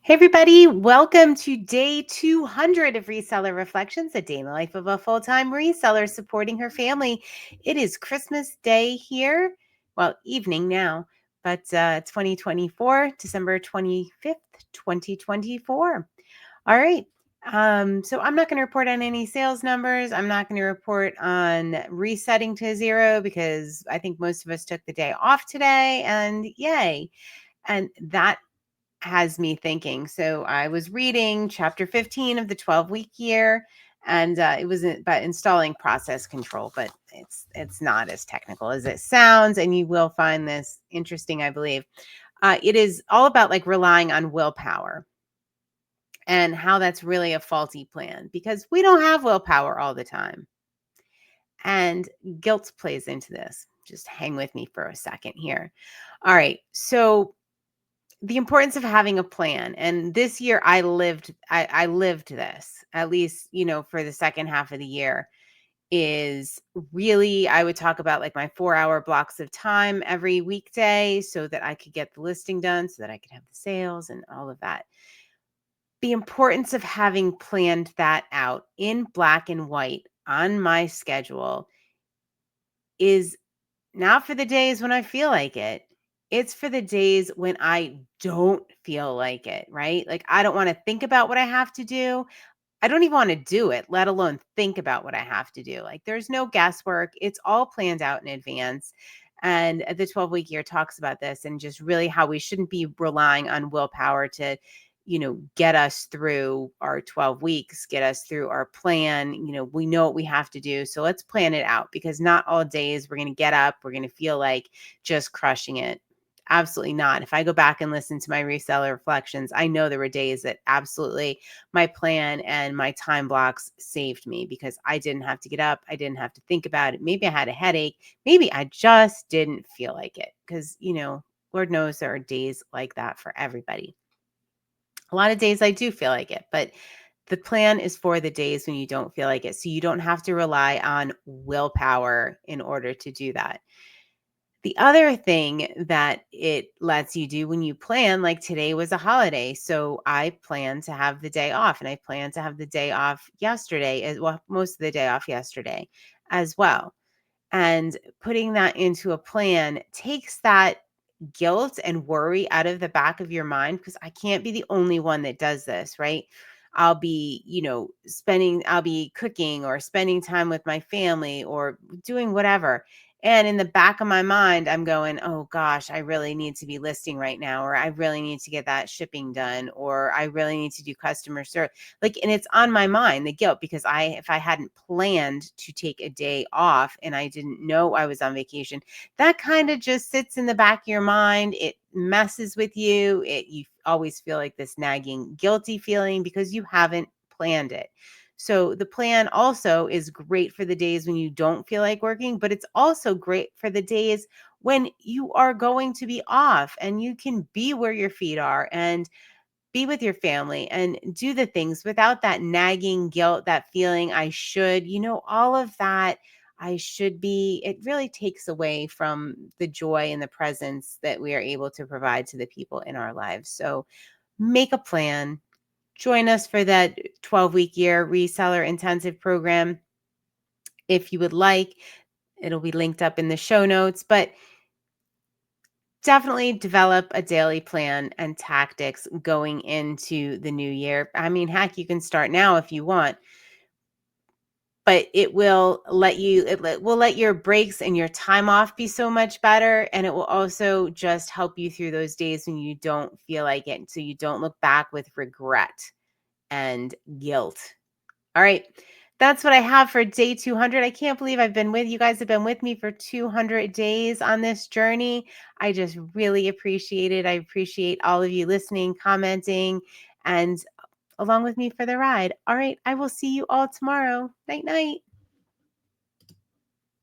Hey, everybody, welcome to day 200 of Reseller Reflections, a day in the life of a full-time reseller supporting her family. It is Christmas Day here. Well, evening now, but 2024, December 25th, 2024. All right. So I'm not going to report on any sales numbers. I'm not going to report on resetting to zero because I think most of us took the day off today, and yay. And that has me thinking. So I was reading chapter 15 of the 12-week year, and it was about installing process control, but it's not as technical as it sounds, and you will find this interesting, I believe. It is all about like relying on willpower and how that's really a faulty plan because we don't have willpower all the time. And guilt plays into this. Just hang with me for a second here. All right. So the importance of having a plan. And this year I lived this, at least, for the second half of the year, is really, I would talk about like my 4-hour blocks of time every weekday so that I could get the listing done, so that I could have the sales and all of that. The importance of having planned that out in black and white on my schedule is not for the days when I feel like it. It's for the days when I don't feel like it, right? Like I don't want to think about what I have to do. I don't even want to do it, let alone think about what I have to do. Like there's no guesswork. It's all planned out in advance. And the 12-week year talks about this and just really how we shouldn't be relying on willpower to, get us through our 12 weeks, get us through our plan. We know what we have to do. So let's plan it out because not all days we're going to get up, we're going to feel like just crushing it. Absolutely not. If I go back and listen to my reseller reflections, I know there were days that absolutely my plan and my time blocks saved me because I didn't have to get up. I didn't have to think about it. Maybe I had a headache. Maybe I just didn't feel like it because, Lord knows there are days like that for everybody. A lot of days I do feel like it, but the plan is for the days when you don't feel like it. So you don't have to rely on willpower in order to do that. The other thing that it lets you do when you plan, like today was a holiday, so I plan to have the day off, and I plan to have the day off yesterday, as well, most of the day off yesterday as well. And putting that into a plan takes that guilt and worry out of the back of your mind because I can't be the only one that does this, right? I'll be, I'll be cooking or spending time with my family or doing whatever. And in the back of my mind, I'm going, oh gosh, I really need to be listing right now, or I really need to get that shipping done, or I really need to do customer service. Like, and it's on my mind, the guilt, because if I hadn't planned to take a day off and I didn't know I was on vacation, that kind of just sits in the back of your mind. It messes with you. You always feel like this nagging, guilty feeling because you haven't planned it. So the plan also is great for the days when you don't feel like working, but it's also great for the days when you are going to be off and you can be where your feet are and be with your family and do the things without that nagging guilt, that feeling I should, all of that I should be. It really takes away from the joy and the presence that we are able to provide to the people in our lives. So make a plan. Join us for that 12-week year reseller intensive program if you would like. It'll be linked up in the show notes, but definitely develop a daily plan and tactics going into the new year. I mean, heck, you can start now if you want, but it will let your breaks and your time off be so much better. And it will also just help you through those days when you don't feel like it. So you don't look back with regret and guilt. All right. That's what I have for day 200. I can't believe you guys have been with me for 200 days on this journey. I just really appreciate it. I appreciate all of you listening, commenting, and along with me for the ride. All right. I will see you all tomorrow. Night, night.